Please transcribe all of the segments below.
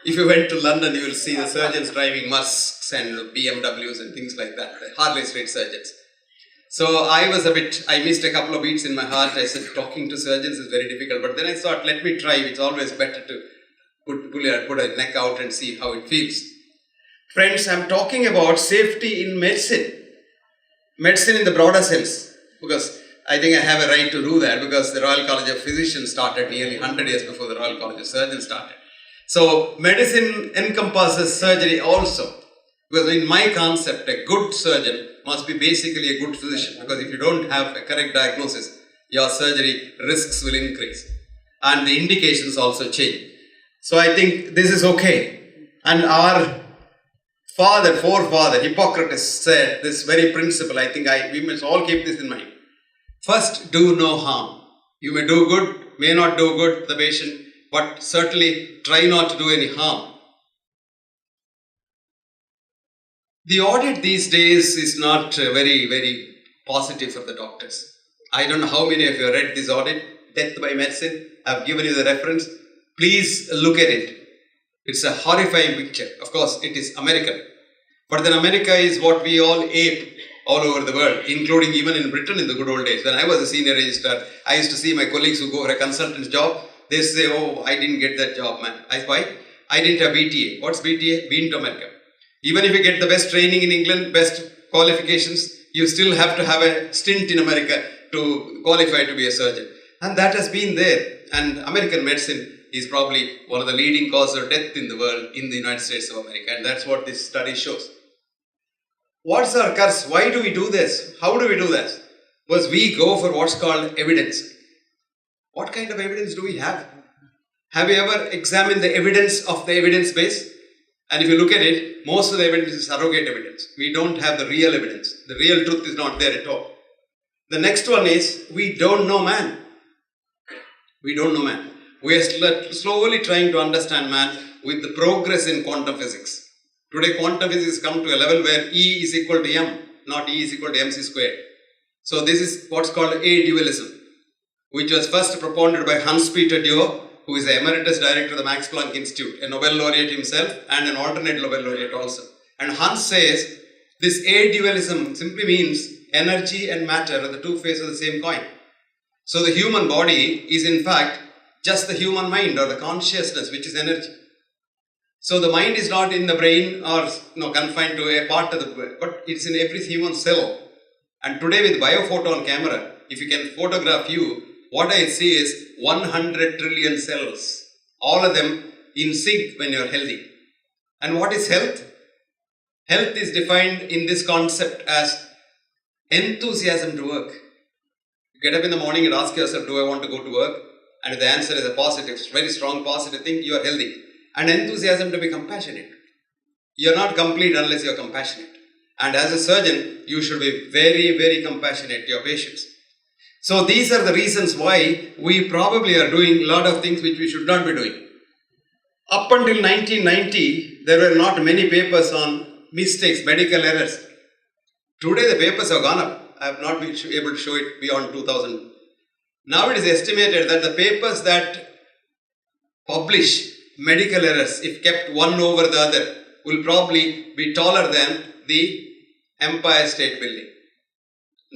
If you went to London, you will see the surgeons driving Musks and BMWs and things like that, the Harley Street surgeons. So I missed a couple of beats in my heart. I said, talking to surgeons is very difficult. But then I thought, let me try. It's always better to put a neck out and see how it feels. Friends, I'm talking about safety in medicine. Medicine in the broader sense. Because I think I have a right to do that, because the Royal College of Physicians started nearly 100 years before the Royal College of Surgeons started. So medicine encompasses surgery also. Because in my concept, a good surgeon must be basically a good physician. Because if you don't have a correct diagnosis, your surgery risks will increase. And the indications also change. So I think this is okay. And our forefather, Hippocrates said this very principle. I think we must all keep this in mind. First, do no harm. You may do good, may not do good to the patient, but certainly try not to do any harm. The audit these days is not very, very positive for the doctors. I don't know how many of you have read this audit, Death by Medicine. I've given you the reference. Please look at it. It's a horrifying picture. Of course, it is American. But then America is what we all ape all over the world, including even in Britain in the good old days. When I was a senior registrar, I used to see my colleagues who go for a consultant's job. They say, oh, I didn't get that job, man. Why? I didn't have BTA. What's BTA? Been to America. Even if you get the best training in England, best qualifications, you still have to have a stint in America to qualify to be a surgeon. And that has been there. And American medicine is probably one of the leading causes of death in the world in the United States of America. And that's what this study shows. What's our curse? Why do we do this? How do we do this? Because we go for what's called evidence. What kind of evidence do we have? Have you ever examined the evidence of the evidence base? And if you look at it, most of the evidence is surrogate evidence. We don't have the real evidence. The real truth is not there at all. The next one is, we don't know man. We don't know man. We are slowly trying to understand man with the progress in quantum physics. Today, quantum physics has come to a level where E is equal to M, not E is equal to MC squared. So this is what's called a dualism, which was first propounded by Hans-Peter Dürr, who is the Emeritus Director of the Max Planck Institute, a Nobel laureate himself and an alternate Nobel laureate also. And Hans says, this a-dualism simply means energy and matter are the two faces of the same coin. So the human body is in fact just the human mind or the consciousness, which is energy. So the mind is not in the brain or confined to a part of the brain, but it's in every human cell. And today with biophoton camera, if you can photograph you, what I see is 100 trillion cells, all of them in sync when you're healthy. And what is health? Health is defined in this concept as enthusiasm to work. You get up in the morning and ask yourself, do I want to go to work? And if the answer is a positive, very strong positive thing, you are healthy. And enthusiasm to be compassionate. You are not complete unless you are compassionate. And as a surgeon, you should be very, very compassionate to your patients. So these are the reasons why we probably are doing a lot of things which we should not be doing. Up until 1990, there were not many papers on mistakes, medical errors. Today the papers have gone up. I have not been able to show it beyond 2000. Now it is estimated that the papers that publish medical errors, if kept one over the other, will probably be taller than the Empire State Building.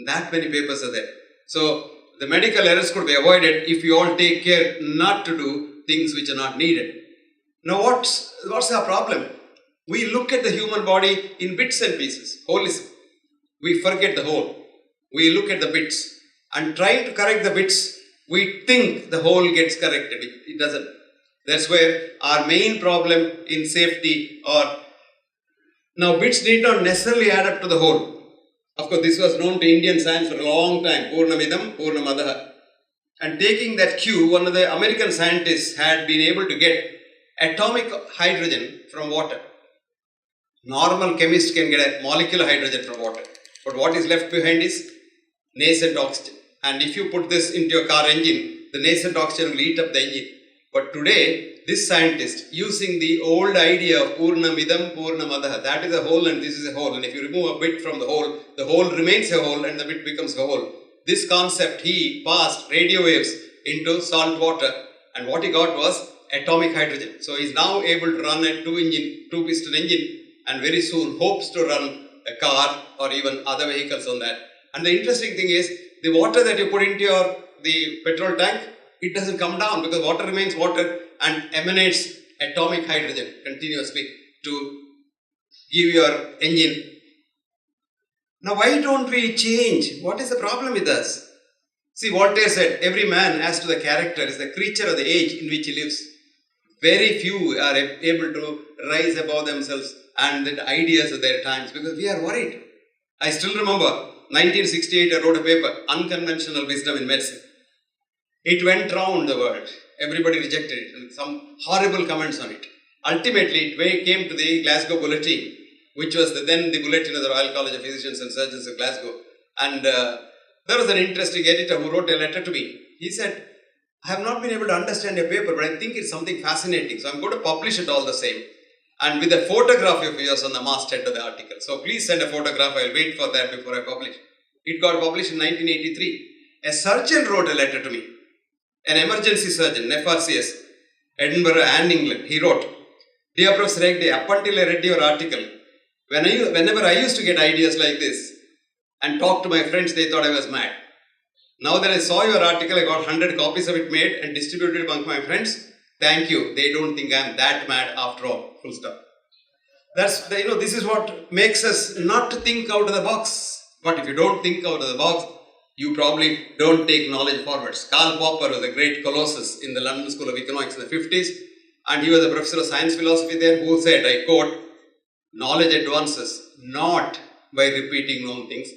That many papers are there. So the medical errors could be avoided if we all take care not to do things which are not needed. Now what's our problem? We look at the human body in bits and pieces, holism. We forget the whole. We look at the bits. And trying to correct the bits, we think the whole gets corrected. It doesn't. That's where our main problem in safety are. Now bits need not necessarily add up to the whole. Of course, this was known to Indian science for a long time. Purnamidam, Purnamadaha. And taking that cue, one of the American scientists had been able to get atomic hydrogen from water. Normal chemist can get a molecular hydrogen from water. But what is left behind is nascent oxygen. And if you put this into your car engine, the nascent oxygen will eat up the engine. But today, this scientist, using the old idea of Purnamidam, Purnamadaha, that is a whole and this is a whole. And if you remove a bit from the whole remains a whole and the bit becomes a whole. This concept, he passed radio waves into salt water. And what he got was atomic hydrogen. So he's now able to run a two-piston engine, and very soon hopes to run a car or even other vehicles on that. And the interesting thing is, the water that you put into the petrol tank, it doesn't come down because water remains water and emanates atomic hydrogen continuously to give your engine. Now, why don't we change? What is the problem with us? See, Voltaire said, every man, as to the character, is the creature of the age in which he lives. Very few are able to rise above themselves and the ideas of their times because we are worried. I still remember 1968, I wrote a paper, Unconventional Wisdom in Medicine. It went round the world. Everybody rejected it and some horrible comments on it. Ultimately, it came to the Glasgow Bulletin, which was then the bulletin of the Royal College of Physicians and Surgeons of Glasgow. And there was an interesting editor who wrote a letter to me. He said, I have not been able to understand your paper, but I think it's something fascinating. So I'm going to publish it all the same. And with a photograph of yours on the masthead of the article. So please send a photograph. I'll wait for that before I publish. It got published in 1983. A surgeon wrote a letter to me. An emergency surgeon, FRCS, Edinburgh and England. He wrote, Dear Prof Hedge, up until I read your article, whenever I used to get ideas like this and talk to my friends, they thought I was mad. Now that I saw your article, I got 100 copies of it made and distributed among my friends. Thank you. They don't think I'm that mad after all. Full stop. This is what makes us not to think out of the box. But if you don't think out of the box, you probably don't take knowledge forwards. Karl Popper was a great colossus in the London School of Economics in the 50s. And he was a professor of science philosophy there who said, I quote, knowledge advances not by repeating known things,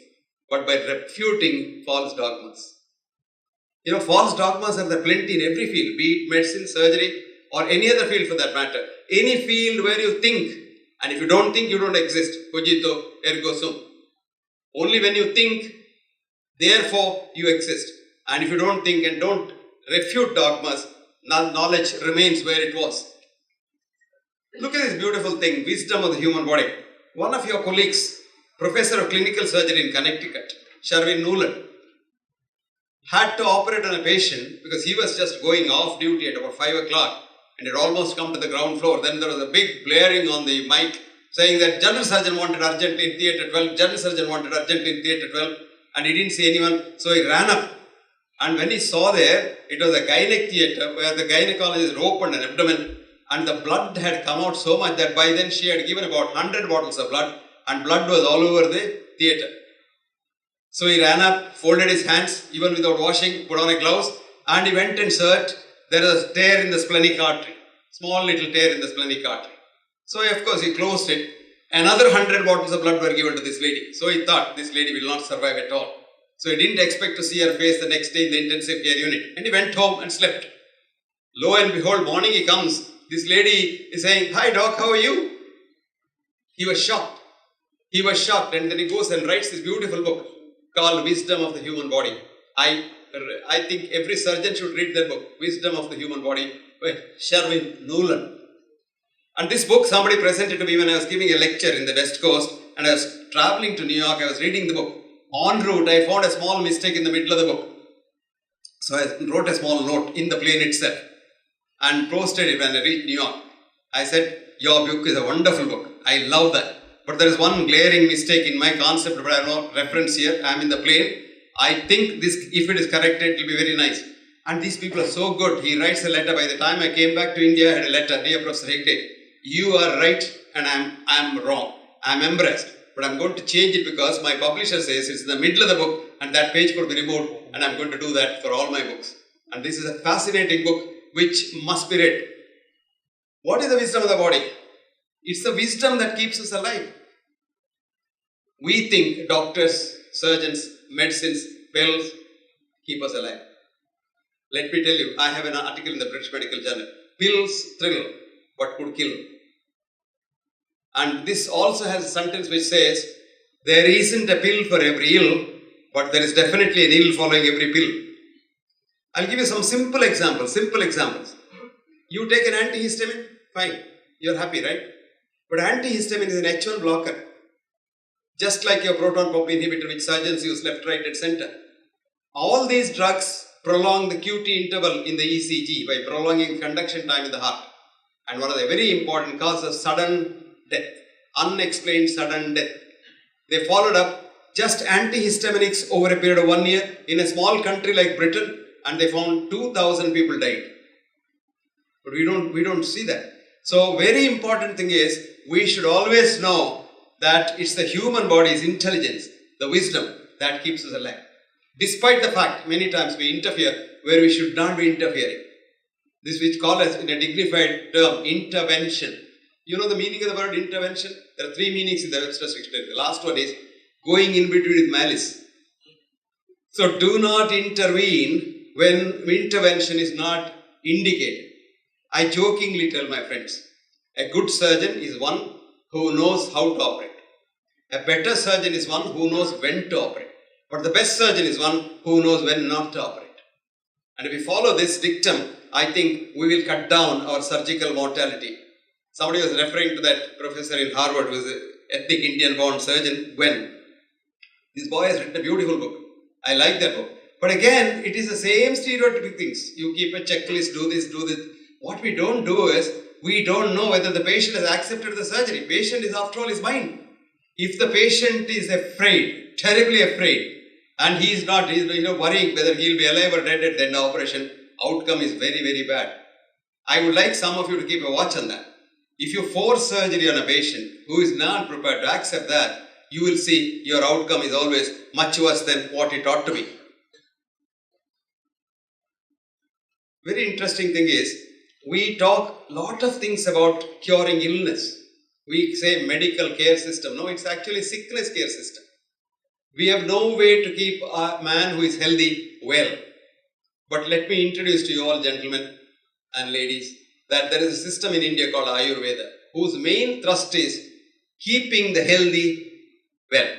but by refuting false dogmas. False dogmas are there plenty in every field, be it medicine, surgery, or any other field for that matter. Any field where you think, and if you don't think, you don't exist. Cogito ergo sum. Only when you think, therefore you exist. And if you don't think and don't refute dogmas, knowledge remains where it was. Look at this beautiful thing, wisdom of the human body. One of your colleagues, professor of clinical surgery in Connecticut, Sherwin Nuland, had to operate on a patient because he was just going off duty at about 5 o'clock and had almost come to the ground floor. Then there was a big blaring on the mic saying that general surgeon wanted urgently in theatre 12, general surgeon wanted urgently in theatre 12, and he didn't see anyone, so he ran up. And when he saw there, it was a gynec theatre where the gynecologist opened an abdomen and the blood had come out so much that by then she had given about 100 bottles of blood and blood was all over the theatre. So he ran up, folded his hands, even without washing, put on a gloves, and he went and searched. There was a tear in the splenic artery, small little tear in the splenic artery. So of course he closed it. Another 100 bottles of blood were given to this lady. So he thought this lady will not survive at all. So he didn't expect to see her face the next day in the intensive care unit. And he went home and slept. Lo and behold, morning he comes. This lady is saying, hi doc, how are you? He was shocked. He was shocked, and then he goes and writes this beautiful book called Wisdom of the Human Body. I think every surgeon should read that book, Wisdom of the Human Body by Sherwin Nuland. And this book somebody presented to me when I was giving a lecture in the West Coast and I was traveling to New York. I was reading the book. En route, I found a small mistake in the middle of the book. So I wrote a small note in the plane itself and posted it when I reached New York. I said, your book is a wonderful book. I love that. But there is one glaring mistake in my concept, but I have no reference here. I am in the plane. I think this, if it is corrected, it will be very nice. And these people are so good. He writes a letter. By the time I came back to India, I had a letter. Dear Prof Hedge, you are right and I am wrong. I am embarrassed. But I am going to change it because my publisher says it's in the middle of the book and that page could be removed, and I am going to do that for all my books. And this is a fascinating book which must be read. What is the wisdom of the body? It's the wisdom that keeps us alive. We think doctors, surgeons, medicines, pills keep us alive. Let me tell you, I have an article in the British Medical Journal. Pills thrill, but could kill. And this also has a sentence which says, there isn't a pill for every ill, but there is definitely an ill following every pill. I'll give you some simple examples. You take an antihistamine, fine, you're happy, right? But antihistamine is an H1 blocker. Just like your proton pump inhibitor, which surgeons use left, right and center. All these drugs prolong the QT interval in the ECG by prolonging conduction time in the heart. And one of the very important causes is sudden death, unexplained sudden death. They followed up just antihistaminics over a period of 1 year in a small country like Britain, and they found 2,000 people died. But we don't see that. So very important thing is, we should always know that it's the human body's intelligence, the wisdom, that keeps us alive. Despite the fact many times we interfere where we should not be interfering. This which call as in a dignified term, intervention. You know the meaning of the word intervention? There are 3 meanings in the Webster's Dictionary. The last one is going in between with malice. So do not intervene when intervention is not indicated. I jokingly tell my friends, a good surgeon is one who knows how to operate. A better surgeon is one who knows when to operate. But the best surgeon is one who knows when not to operate. And if we follow this dictum, I think we will cut down our surgical mortality. Somebody was referring to that professor in Harvard who is an ethnic Indian-born surgeon, Gwen. This boy has written a beautiful book. I like that book. But again, it is the same stereotypic things. You keep a checklist, do this, do this. What we don't do is, we don't know whether the patient has accepted the surgery. Patient is, after all, his mind. If the patient is afraid, terribly afraid, and he's worrying whether he'll be alive or dead at the end of operation, outcome is very, very bad. I would like some of you to keep a watch on that. If you force surgery on a patient who is not prepared to accept that, you will see your outcome is always much worse than what it ought to be. Very interesting thing is, we talk a lot of things about curing illness. We say medical care system. No, it's actually sickness care system. We have no way to keep a man who is healthy well. But let me introduce to you all, gentlemen and ladies, that there is a system in India called Ayurveda, whose main thrust is keeping the healthy well.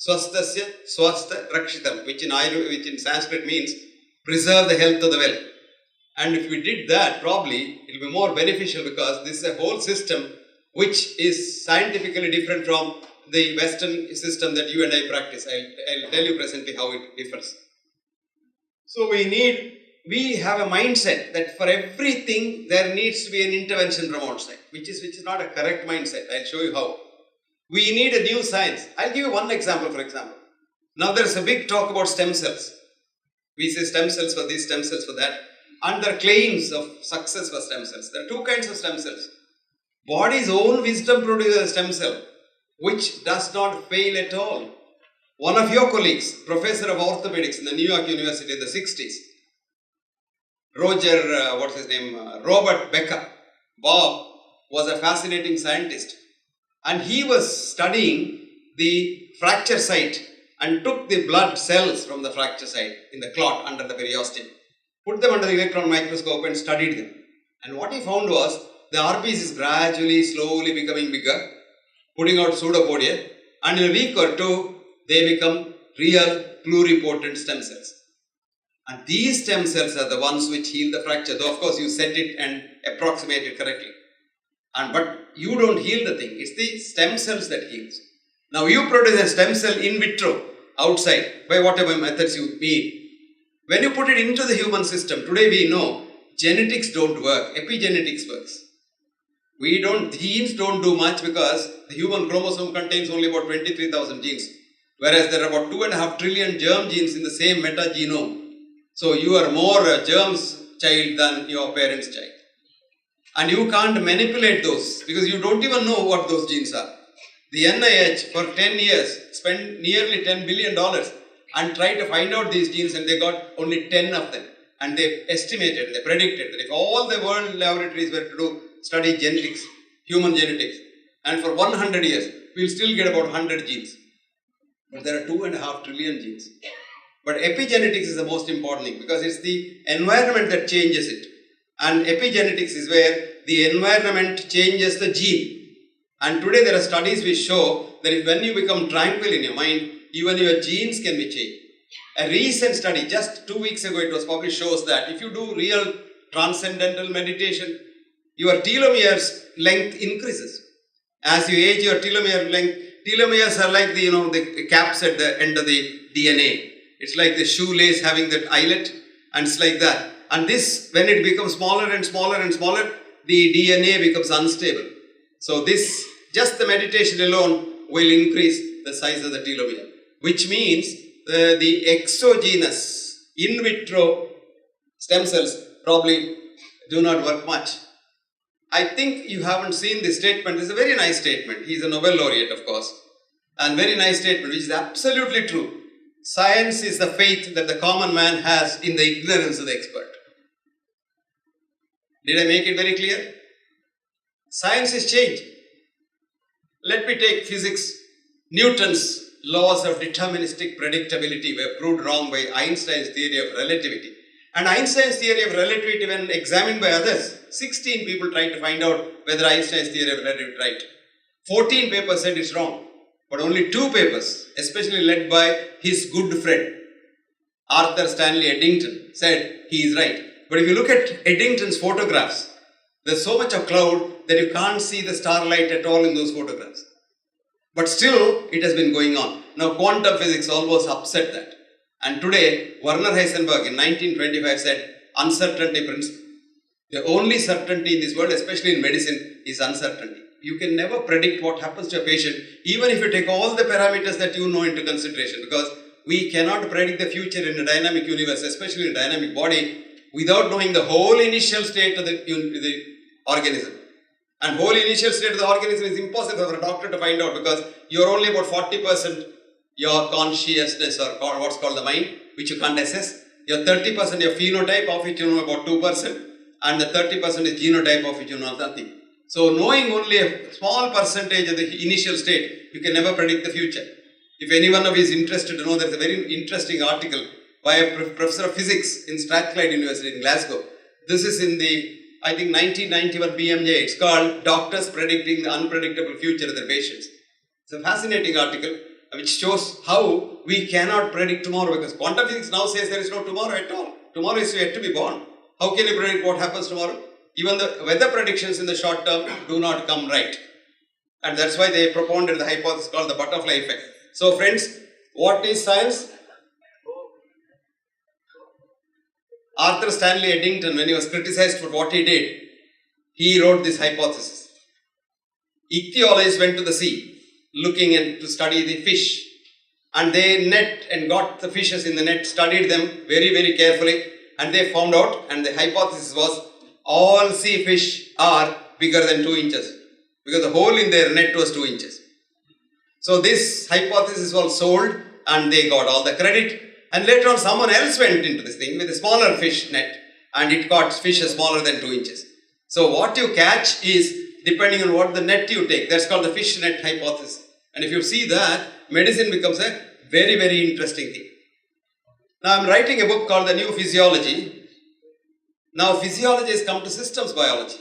Swastasya swastha rakshitam, which in Sanskrit means preserve the health of the well. And if we did that, probably it will be more beneficial, because this is a whole system which is scientifically different from the Western system that you and I practice. I'll tell you presently how it differs. So we have a mindset that for everything there needs to be an intervention from outside, which is not a correct mindset. I'll show you how. We need a new science. I'll give you one example, for example. Now there is a big talk about stem cells. We say stem cells for this, stem cells for that. And there are claims of success for stem cells. There are 2 kinds of stem cells. Body's own wisdom produces a stem cell, which does not fail at all. One of your colleagues, professor of orthopedics in the New York University in the 60s, Robert Becker, Bob, was a fascinating scientist. And he was studying the fracture site and took the blood cells from the fracture site in the clot under the periosteum, put them under the electron microscope and studied them. And what he found was, the RBC is gradually, slowly becoming bigger, putting out pseudopodia, and in a week or 2, they become real pluripotent stem cells. And these stem cells are the ones which heal the fracture, though of course you set it and approximate it correctly. But you don't heal the thing, it's the stem cells that heals. Now you produce a stem cell in vitro, outside, by whatever methods you need. When you put it into the human system, today we know genetics don't work, epigenetics works. Genes don't do much, because the human chromosome contains only about 23,000 genes, whereas there are about 2.5 trillion germ genes in the same metagenome. So you are more a germ's child than your parent's child. And you can't manipulate those, because you don't even know what those genes are. The NIH for 10 years spent nearly $10 billion and tried to find out these genes, and they got only 10 of them. And they estimated, they predicted that if all the world laboratories were to study genetics, human genetics, and for 100 years, we'll still get about 100 genes. But there are 2.5 trillion genes. But epigenetics is the most important thing, because it's the environment that changes it. And epigenetics is where the environment changes the gene. And today there are studies which show that when you become tranquil in your mind, even your genes can be changed. A recent study, just 2 weeks ago it was published, shows that if you do real transcendental meditation, your telomeres length increases. As you age, your telomere length, telomeres are like the caps at the end of the DNA. It's like the shoelace having that eyelet, and it's like that. And this, when it becomes smaller and smaller and smaller, the DNA becomes unstable. So this, just the meditation alone will increase the size of the telomere, which means the exogenous in vitro stem cells probably do not work much. I think you haven't seen this statement. This is a very nice statement. He's a Nobel laureate, of course. And very nice statement, which is absolutely true. Science is the faith that the common man has in the ignorance of the expert. Did I make it very clear? Science is change. Let me take physics. Newton's laws of deterministic predictability were proved wrong by Einstein's theory of relativity. And Einstein's theory of relativity, when examined by others, 16 people tried to find out whether Einstein's theory of relativity is right. 14 papers said it's wrong. But only 2 papers, especially led by his good friend, Arthur Stanley Eddington, said he is right. But if you look at Eddington's photographs, there's so much of cloud that you can't see the starlight at all in those photographs. But still, it has been going on. Now, quantum physics almost upset that. And today, Werner Heisenberg in 1925 said, uncertainty principle. The only certainty in this world, especially in medicine, is uncertainty. You can never predict what happens to a patient, even if you take all the parameters that you know into consideration, because we cannot predict the future in a dynamic universe, especially in a dynamic body, without knowing the whole initial state of the organism. And whole initial state of the organism is impossible for a doctor to find out, because you're only about 40% your consciousness, or what's called the mind, which you can't assess. Your 30% your phenotype, of which you know about 2%, and the 30% is genotype, of which you know nothing. So knowing only a small percentage of the initial state, you can never predict the future. If anyone of you is interested to know, there's a very interesting article by a professor of physics in Strathclyde University in Glasgow. This is in the, I think, 1991 BMJ. It's called Doctors Predicting the Unpredictable Future of Their Patients. It's a fascinating article which shows how we cannot predict tomorrow, because quantum physics now says there is no tomorrow at all. Tomorrow is yet to be born. How can you predict what happens tomorrow? Even the weather predictions in the short term do not come right. And that's why they propounded the hypothesis called the butterfly effect. So friends, what is science? Arthur Stanley Eddington, when he was criticized for what he did, he wrote this hypothesis. Ichthyologists went to the sea looking to study the fish, and they net and got the fishes in the net, studied them very, very carefully, and they found out, and the hypothesis was, all sea fish are bigger than 2 inches, because the hole in their net was 2 inches. So this hypothesis was sold, and they got all the credit. And later on, someone else went into this thing with a smaller fish net, and it caught fishes smaller than 2 inches. So what you catch is depending on what the net you take. That's called the fish net hypothesis. And if you see that, medicine becomes a very, very interesting thing. Now I'm writing a book called The New Physiology. Now physiology has come to systems biology.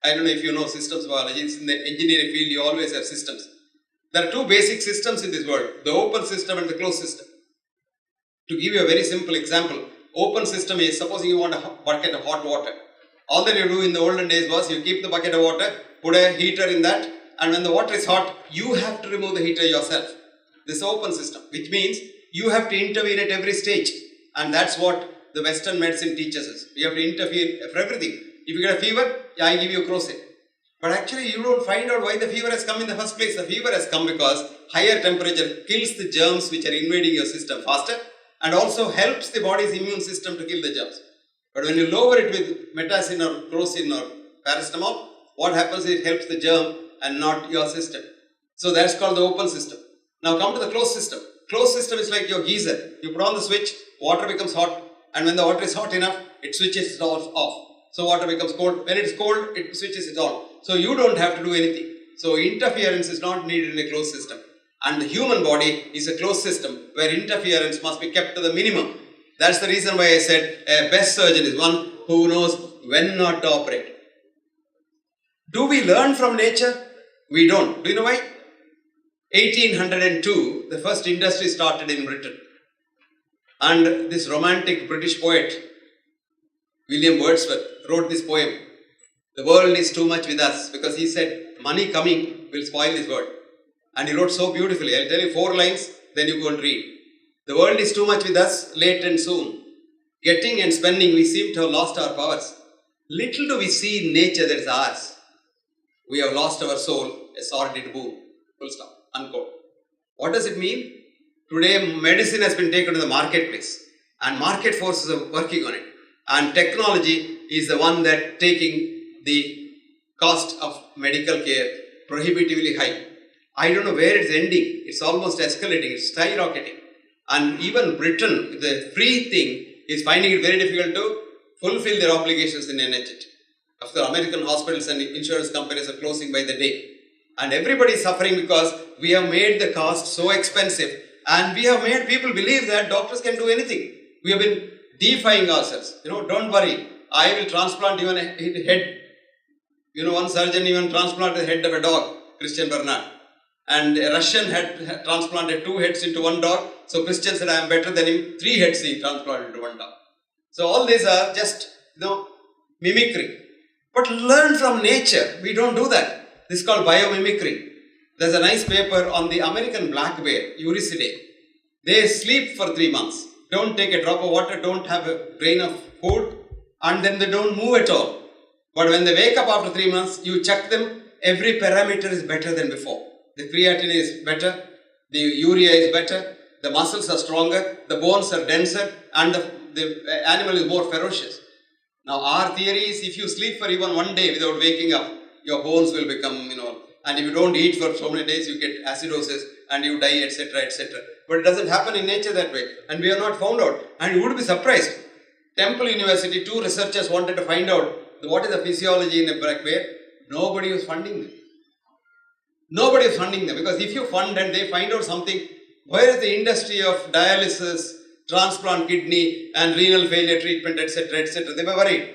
I don't know if you know systems biology. It's in the engineering field, you always have systems. There are 2 basic systems in this world, the open system and the closed system. To give you a very simple example, open system is, supposing you want a bucket of hot water. All that you do in the olden days was you keep the bucket of water, put a heater in that, and when the water is hot, you have to remove the heater yourself. This is open system, which means you have to intervene at every stage. And that's what the Western medicine teaches us. We have to intervene for everything. If you get a fever, I give you crocet. But actually you don't find out why the fever has come in the first place. The fever has come because higher temperature kills the germs which are invading your system faster, and also helps the body's immune system to kill the germs. But when you lower it with metacin or crocin or paracetamol, what happens is it helps the germ and not your system. So that's called the open system. Now come to the closed system. Closed system is like your geyser. You put on the switch, water becomes hot, and when the water is hot enough, it switches it off. So water becomes cold. When it is cold, it switches it on. So you don't have to do anything. So interference is not needed in a closed system. And the human body is a closed system where interference must be kept to the minimum. That's the reason why I said a best surgeon is one who knows when not to operate. Do we learn from nature? We don't. Do you know why? 1802, the first industry started in Britain. And this romantic British poet, William Wordsworth, wrote this poem. The world is too much with us, because he said money coming will spoil this world. And he wrote so beautifully. I'll tell you 4 lines, then you go and read. The world is too much with us, late and soon. Getting and spending, we seem to have lost our powers. Little do we see in nature that is ours. We have lost our soul, a sordid boon. Full stop. Unquote. What does it mean? Today, medicine has been taken to the marketplace, and market forces are working on it. And technology is the one that taking the cost of medical care prohibitively high. I don't know where it's ending. It's almost escalating. It's skyrocketing. And even Britain, with the free thing, is finding it very difficult to fulfill their obligations in NHS. After American hospitals and insurance companies are closing by the day. And everybody is suffering because we have made the cost so expensive, and we have made people believe that doctors can do anything. We have been defying ourselves. Don't worry, I will transplant even a head. One surgeon even transplanted the head of a dog, Christian Bernard. And a Russian had transplanted 2 heads into 1 dog. So Christian said, I am better than him. 3 heads he transplanted into 1 dog. So all these are just, mimicry. But learn from nature. We don't do that. This is called biomimicry. There's a nice paper on the American black bear, Eurasidae. They sleep for 3 months. Don't take a drop of water, don't have a grain of food, and then they don't move at all. But when they wake up after 3 months, you check them, every parameter is better than before. The creatinine is better, the urea is better, the muscles are stronger, the bones are denser, and the animal is more ferocious. Now our theory is, if you sleep for even 1 day without waking up, your bones will become, and if you don't eat for so many days, you get acidosis and you die, etc., etc. But it doesn't happen in nature that way, and we have not found out. And you would be surprised. Temple University, 2 researchers wanted to find out what is the physiology in a black bear. Nobody was funding them. Nobody is funding them, because if you fund and they find out something, where is the industry of dialysis, transplant kidney and renal failure treatment, etc., etc. They were worried.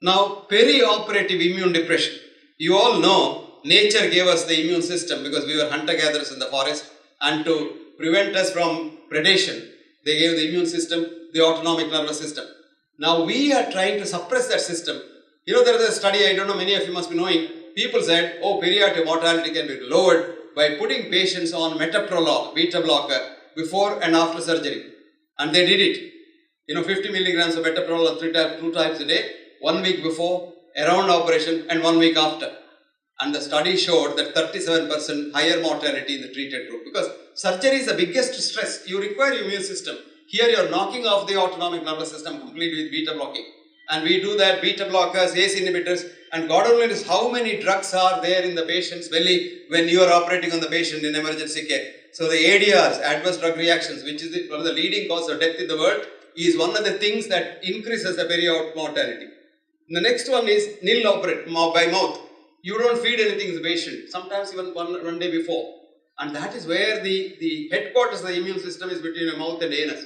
Now, perioperative immune depression. You all know nature gave us the immune system because we were hunter-gatherers in the forest, and to prevent us from predation, they gave the immune system, the autonomic nervous system. Now we are trying to suppress that system. There is a study, I don't know, many of you must be knowing. People said, periodic mortality can be lowered by putting patients on metoprolol, beta blocker, before and after surgery. And they did it. 50 milligrams of metoprolol 2 times a day, 1 week before, around operation, and 1 week after. And the study showed that 37% higher mortality in the treated group, because surgery is the biggest stress. You require your immune system. Here you are knocking off the autonomic nervous system completely with beta blocking. And we do that, beta blockers, ACE inhibitors, and God only knows how many drugs are there in the patient's belly when you are operating on the patient in emergency care. So the ADRs, adverse drug reactions, which is one of the leading causes of death in the world, is one of the things that increases the periodic mortality. The next one is nil operate, by mouth. You don't feed anything to the patient, sometimes even one day before. And that is where the headquarters of the immune system is between your mouth and anus.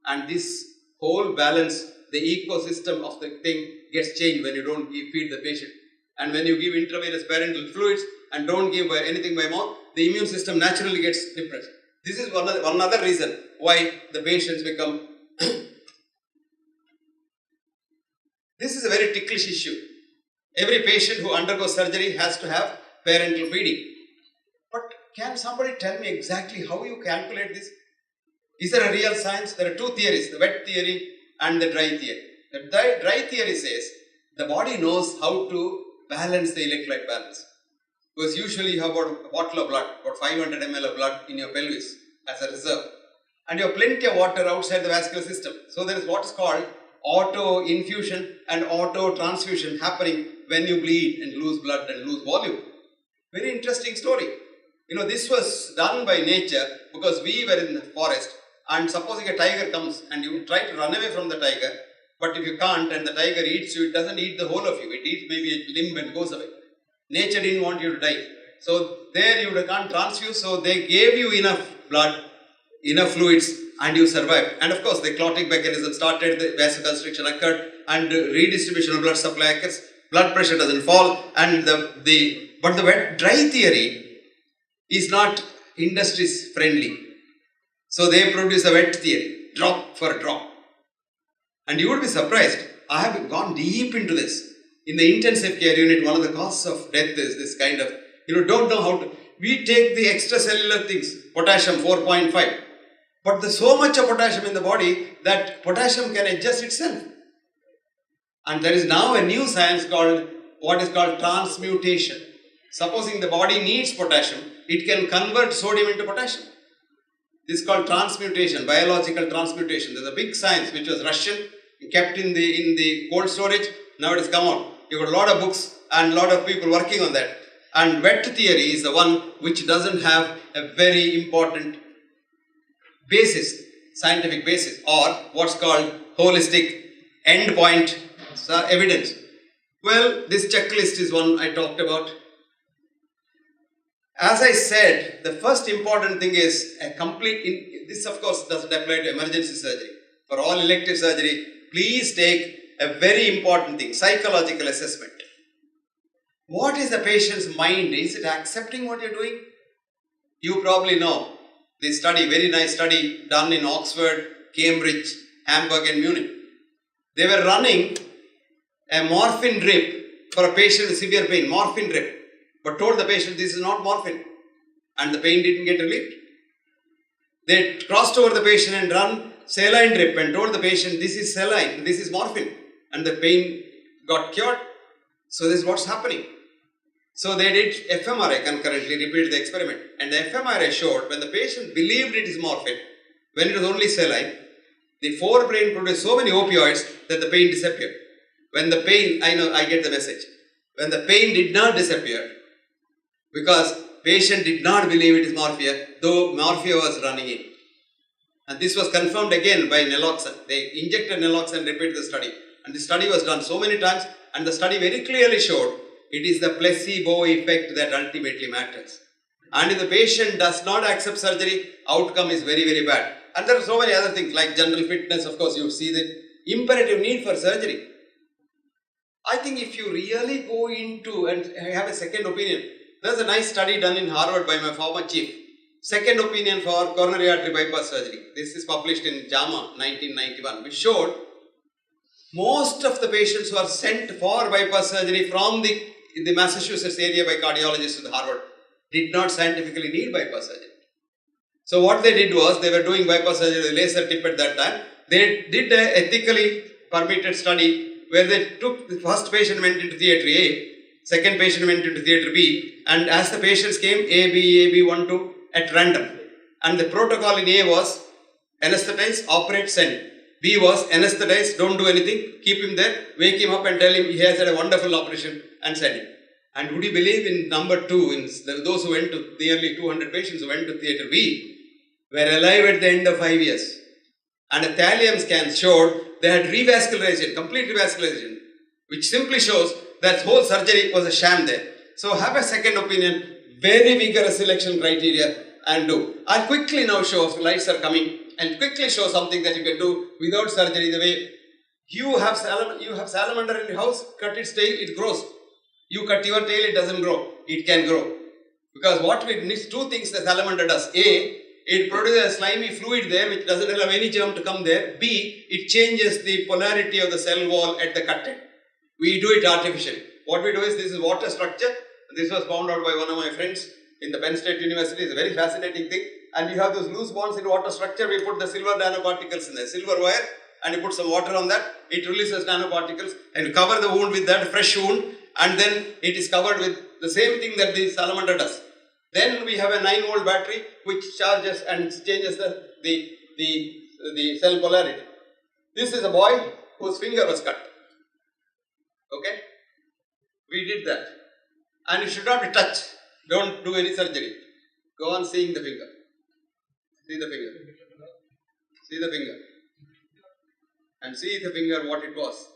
And this whole balance, the ecosystem of the thing gets changed when you don't feed the patient. And when you give intravenous parenteral fluids and don't give anything by mouth, the immune system naturally gets depressed. This is one other reason why the patients become... This is a very ticklish issue. Every patient who undergoes surgery has to have parenteral feeding. But can somebody tell me exactly how you calculate this? Is there a real science? There are 2 theories, the wet theory and the dry theory. The dry theory says the body knows how to balance the electrolyte balance. Because usually you have about a bottle of blood, about 500 ml of blood in your pelvis as a reserve. And you have plenty of water outside the vascular system. So there is what is called auto infusion and auto transfusion happening when you bleed and lose blood and lose volume. Very interesting story. This was done by nature because we were in the forest, and supposing a tiger comes and you try to run away from the tiger, but if you can't and the tiger eats you, it doesn't eat the whole of you. It eats maybe a limb and goes away. Nature didn't want you to die. So there you can't transfuse, so they gave you enough blood, enough fluids, and you survived. And of course the clotting mechanism started, the vasoconstriction occurred, and redistribution of blood supply occurs. Blood pressure doesn't fall, and but the wet dry theory is not industries friendly. So they produce a wet theory, drop for drop. And you would be surprised, I have gone deep into this. In the intensive care unit, one of the causes of death is this kind of, don't know how to, we take the extracellular things, potassium 4.5. But there's so much of potassium in the body that potassium can adjust itself. And there is now a new science called what is called transmutation. Supposing the body needs potassium, it can convert sodium into potassium. This is called transmutation, biological transmutation. There's a big science which was Russian, kept in the cold storage. Now it has come out. You've got a lot of books and a lot of people working on that. And wet theory is the one which doesn't have a very important basis, scientific basis, or what's called holistic endpoint evidence. Well, this checklist is one I talked about. As I said, the first important thing is a complete, this of course doesn't apply to emergency surgery. For all elective surgery, please take a very important thing, psychological assessment. What is the patient's mind? Is it accepting what you're doing? You probably know this study, very nice study done in Oxford, Cambridge, Hamburg and Munich. They were running a morphine drip for a patient with severe pain, morphine drip. But told the patient this is not morphine, and the pain didn't get relieved. They crossed over the patient and run saline drip and told the patient this is saline, this is morphine, and the pain got cured. So this is what's happening. So they did fMRI concurrently, repeated the experiment, and the fMRI showed when the patient believed it is morphine, when it was only saline, the forebrain produced so many opioids that the pain disappeared. When the pain, I get the message. When the pain did not disappear, because patient did not believe it is morphia, though morphia was running in. And this was confirmed again by naloxone. They injected naloxone and repeated the study. And the study was done so many times, and the study very clearly showed it is the placebo effect that ultimately matters. And if the patient does not accept surgery, outcome is very, very bad. And there are so many other things like general fitness, of course, you see the imperative need for surgery. I think if you really go into and have a second opinion, there's a nice study done in Harvard by my former chief. Second opinion for coronary artery bypass surgery. This is published in JAMA 1991, which showed most of the patients who are sent for bypass surgery from the Massachusetts area by cardiologists to Harvard did not scientifically need bypass surgery. So what they did was, they were doing bypass surgery with laser tip at that time. They did an ethically permitted study where they took the first patient went into theatre A, second patient went into theatre B, and as the patients came, A, B, 1, 2 at random. And the protocol in A was anesthetize, operate, send. B was anesthetize, don't do anything, keep him there, wake him up and tell him he has had a wonderful operation and send him. And would you believe in number 2, in those who went to nearly 200 patients who went to theatre B were alive at the end of 5 years. And a thallium scan showed they had revascularization, complete revascularization, which simply shows that whole surgery was a sham there. So have a second opinion, very vigorous selection criteria and do. I'll quickly now show, lights are coming, and quickly show something that you can do without surgery. The way you have salamander in your house, cut its tail, it grows. You cut your tail, it doesn't grow. It can grow. Because what it needs, two things the salamander does. A, it produces a slimy fluid there which doesn't allow any germ to come there. B, it changes the polarity of the cell wall at the cut end. We do it artificially. What we do is, this is water structure. This was found out by one of my friends in the Penn State University. It's a very fascinating thing. And you have those loose bonds in water structure. We put the silver nanoparticles in there, silver wire, and you put some water on that. It releases nanoparticles and you cover the wound with that fresh wound, and then it is covered with the same thing that the salamander does. Then we have a 9-volt battery which charges and changes the cell polarity. This is a boy whose finger was cut. Okay? We did that. And it should not be touched. Don't do any surgery. Go on seeing the finger. See the finger. See the finger. And see the finger what it was.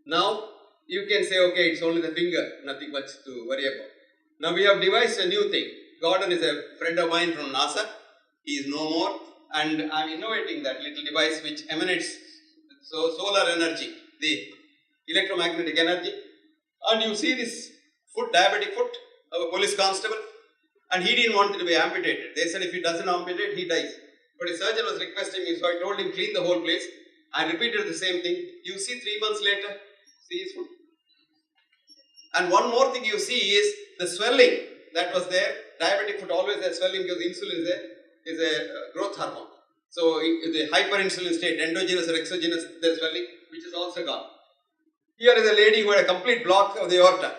Now you can say, okay, it's only the finger, nothing much to worry about. Now we have devised a new thing. Gordon is a friend of mine from NASA. He is no more. And I am innovating that little device which emanates solar energy, the electromagnetic energy. And you see this foot, diabetic foot of a police constable. And he didn't want it to be amputated. They said if he doesn't amputate, he dies. But his surgeon was requesting me, so I told him clean the whole place. I repeated the same thing. You see 3 months later, see his foot. And one more thing you see is the swelling that was there diabetic foot always has swelling because insulin is a growth hormone. So the hyperinsulin state, endogenous or exogenous, there is swelling, which is also gone. Here is a lady who had a complete block of the aorta,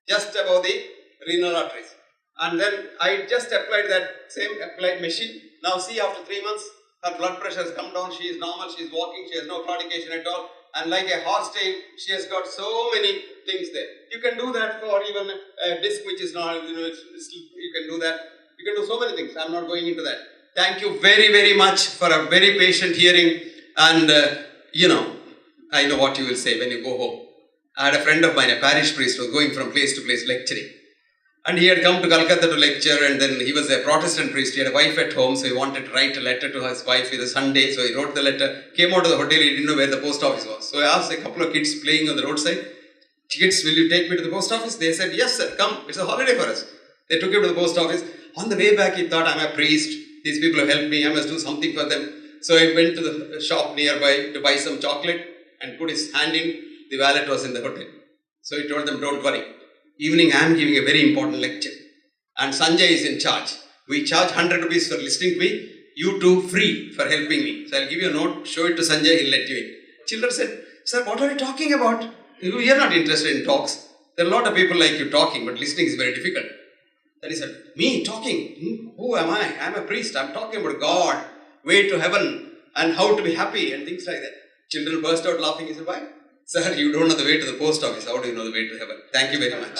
just above the renal arteries. And then I just applied that same applied machine. Now see, after 3 months, her blood pressure has come down, she is normal, she is walking, she has no claudication at all. And like a horse tail, she has got so many things there. You can do that for even a disc which is not, you can do that. You can do so many things. I am not going into that. Thank you very, very much for a very patient hearing. And, I know what you will say when you go home. I had a friend of mine, a parish priest, was going from place to place lecturing. And he had come to Calcutta to lecture, and then he was a Protestant priest. He had a wife at home, so he wanted to write a letter to his wife with a Sunday. So he wrote the letter, came out of the hotel, he didn't know where the post office was. So I asked a couple of kids playing on the roadside, "Kids, will you take me to the post office?" They said, "Yes, sir, come, it's a holiday for us." They took him to the post office. On the way back, he thought, "I'm a priest, these people have helped me, I must do something for them." So he went to the shop nearby to buy some chocolate and put his hand in. The valet was in the hotel. So he told them, "Don't worry. Evening, I am giving a very important lecture. And Sanjay is in charge. We charge 100 rupees for listening to me. You two free for helping me. So I'll give you a note, show it to Sanjay, he'll let you in." Children said, "Sir, what are you talking about? We are not interested in talks. There are a lot of people like you talking, but listening is very difficult." Then he said, "Me talking? Who am I? I'm a priest. I'm talking about God, way to heaven, and how to be happy, and things like that." Children burst out laughing. He said, "Why? Sir, you don't know the way to the post office. How do you know the way to heaven?" Thank you very much.